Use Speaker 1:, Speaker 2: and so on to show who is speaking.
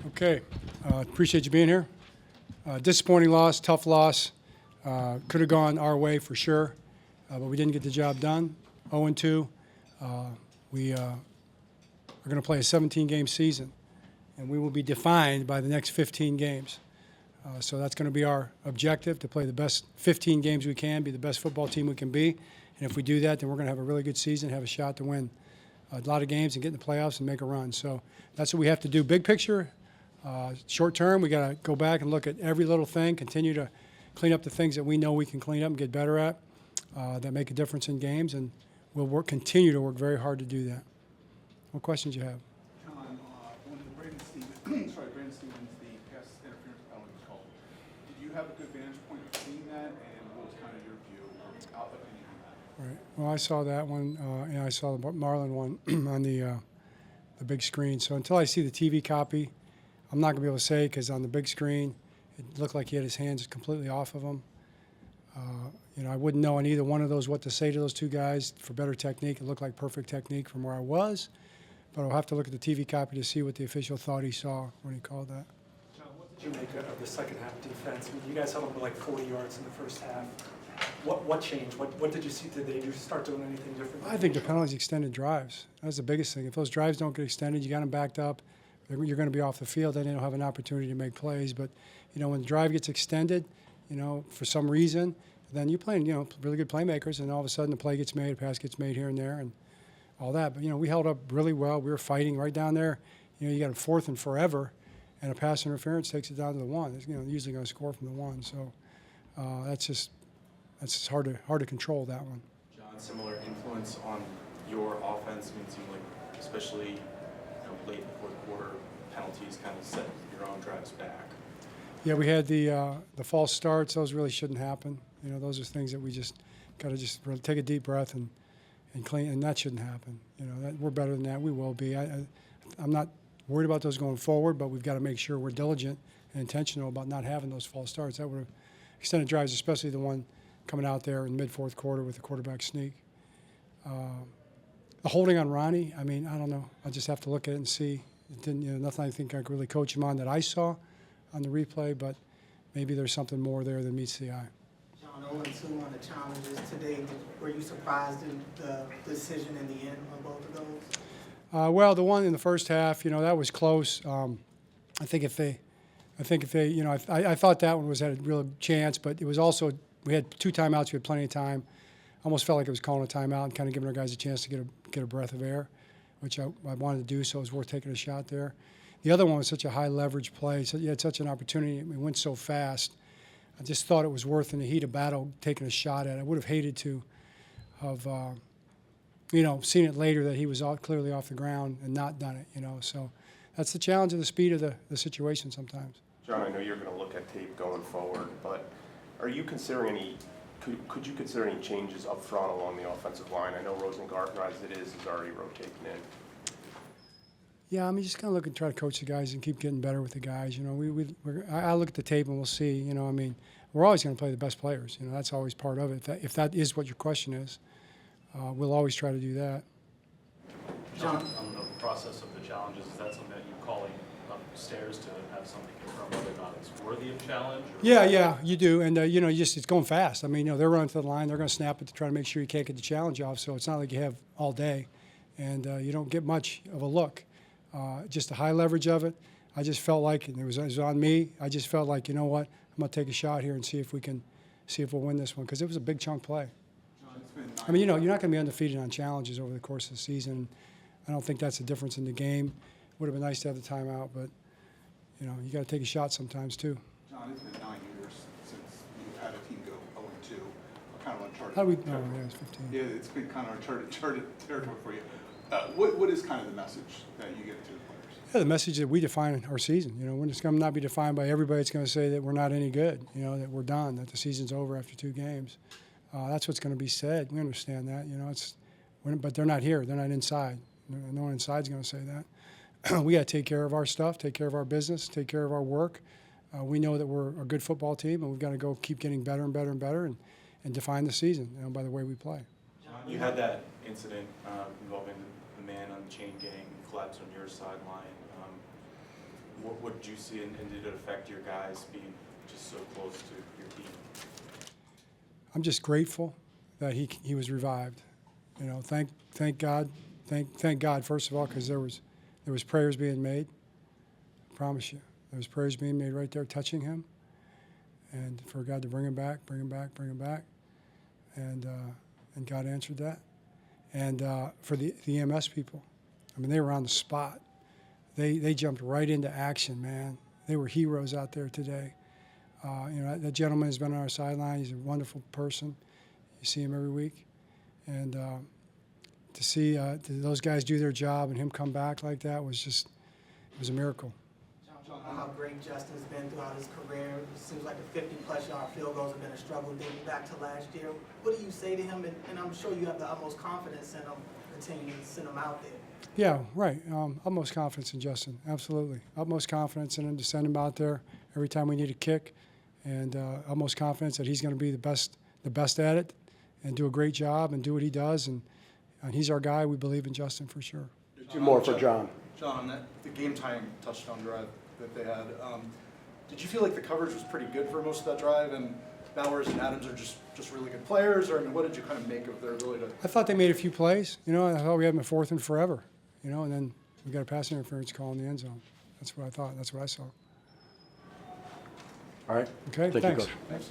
Speaker 1: Okay, appreciate you being here. Disappointing loss, tough loss. Could have gone our way for sure, but we didn't get the job done. 0-2. We are going to play a 17-game season, and we will be defined by the next 15 games. So that's going to be our objective, to play the best 15 games we can, be the best football team we can be. And if we do that, then we're going to have a really good season, have a shot to win a lot of games and get in the playoffs and make a run. So that's what we have to do. Big picture, short term, we got to go back and look at every little thing, continue to clean up the things that we know we can clean up and get better at, that make a difference in games, and we'll continue to work very hard to do that. What questions you have?
Speaker 2: John, when Brandon Stevens, the pass interference penalty was called, did you have a good vantage point of seeing that, and what was kind of your view or opinion on that?
Speaker 1: Right. Well, I saw that one, and I saw the Marlin one on the big screen. So until I see the TV copy, I'm not going to be able to say, because on the big screen, it looked like he had his hands completely off of him. I wouldn't know on either one of those what to say to those two guys for better technique. It looked like perfect technique from where I was, but I'll have to look at the TV copy to see what the official thought he saw when he called that.
Speaker 3: John, what did you make of the second half defense? I mean, you guys held them to like 40 yards in the first half. What changed? What did you see? Did they start doing anything different?
Speaker 1: I think the penalties extended drives. That's the biggest thing. If those drives don't get extended, you got them backed up, you're going to be off the field, then they don't have an opportunity to make plays. But, when the drive gets extended, for some reason, then you're playing, really good playmakers, and all of a sudden the play gets made, a pass gets made here and there, and all that. But, we held up really well. We were fighting right down there. You got a fourth and forever, and a pass interference takes it down to the one. It's, usually going to score from the one. So that's just hard to control that one.
Speaker 4: John, similar influence on your offense. It seems like, especially late in the fourth quarter, penalties kind of set your own drives back.
Speaker 1: Yeah, we had the false starts. Those really shouldn't happen. Those are things that we just got to just really take a deep breath and clean, and that shouldn't happen. We're better than that. We will be. I'm not worried about those going forward, but we've got to make sure we're diligent and intentional about not having those false starts. That would have extended drives, especially the one coming out there in mid-fourth quarter with the quarterback sneak. The holding on Ronnie, I don't know. I'll just have to look at it and see. It didn't, nothing I think I could really coach him on that I saw on the replay, but maybe there's something more there than meets the eye.
Speaker 5: John, 0-2 on the challenges today. Were you surprised in the decision in the end on both of those?
Speaker 1: Well, the one in the first half, that was close. I thought that one had a real chance, but it was also, we had 2 timeouts. We had plenty of time. Almost felt like it was calling a timeout and kind of giving our guys a chance to get a breath of air, which I wanted to do, so it was worth taking a shot there. The other one was such a high leverage play. So you had such an opportunity. It went so fast. I just thought it was worth, in the heat of battle, taking a shot at it. I would have hated to have, seen it later that he was clearly off the ground and not done it. So that's the challenge of the speed of the situation sometimes.
Speaker 6: John, I know you're going to look at tape going forward, but are you considering could you consider any changes up front along the offensive line? I know Rosengartner, as it is already rotating in.
Speaker 1: Yeah, just kind of look and try to coach the guys and keep getting better with the guys. I look at the tape and we'll see. We're always going to play the best players. That's always part of it. If that is what your question is, we'll always try to do that.
Speaker 7: John, on the process of the challenges, is that something that you're calling upstairs to have somebody confirm whether or not it's worthy of challenge?
Speaker 1: Yeah, you do, and it's going fast. They're running to the line, they're going to snap it to try to make sure you can't get the challenge off. So it's not like you have all day, and you don't get much of a look. Just the high leverage of it, I just felt like, and it was on me, I just felt like, you know what, I'm going to take a shot here and see if we'll win this one, because it was a big chunk play. John, you're not going to be undefeated on challenges over the course of the season. I don't think that's the difference in the game. Would have been nice to have the timeout, but, you got to take a shot sometimes too.
Speaker 2: John, it's been 9 years since you've had a team go 0-2, kind of uncharted.
Speaker 1: How do we? Oh, yeah, it's 15.
Speaker 2: Yeah, it's been kind of uncharted territory for you. What is kind of the message that you get to the players?
Speaker 1: Yeah, the message that we define our season. We're just going to not be defined by everybody that's going to say that we're not any good, that we're done, that the season's over after 2 games. That's what's going to be said. We understand that, but they're not here. They're not inside. No one inside's going to say that. We got to take care of our stuff, take care of our business, take care of our work. We know that we're a good football team, and we've got to go keep getting better and better and better and define the season by the way we play.
Speaker 4: John, you had that incident involving the man on the chain gang collapse on your sideline. What did you see, and did it affect your guys being just so close to your team?
Speaker 1: I'm just grateful that he was revived. You know, thank God, thank God first of all, because there was prayers being made. I promise you, there was prayers being made right there, touching him, and for God to bring him back, and God answered that. And for the EMS people, I mean, they were on the spot. They jumped right into action, man. They were heroes out there today. You know, that gentleman has been on our sideline. He's a wonderful person. You see him every week. And to see those guys do their job and him come back like that was just, it was a miracle.
Speaker 5: John, how great Justin's been throughout his career. It seems like the 50-plus yard field goals have been a struggle dating back to last year. What do you say to him? And I'm sure you have the utmost confidence in him, continuing to send him out there.
Speaker 1: Yeah, right. Utmost confidence in Justin, absolutely. Utmost confidence in him to send him out there every time we need a kick, and utmost confidence that he's going to be the best at it, and do a great job and do what he does. And he's our guy. We believe in Justin for sure.
Speaker 8: Two more for John.
Speaker 9: John, the game-time touchdown drive that they had, did you feel like the coverage was pretty good for most of that drive, and Bowers and Adams are just really good players, or I mean, what did you kind of make of their ability to?
Speaker 1: I thought they made a few plays. You know, I thought we had them in fourth and forever. You know, and then we got a pass interference call in the end zone. That's what I thought. That's what I saw.
Speaker 8: All right.
Speaker 1: Okay,
Speaker 8: Thank you,
Speaker 1: thanks.
Speaker 8: Coach.
Speaker 1: Thanks.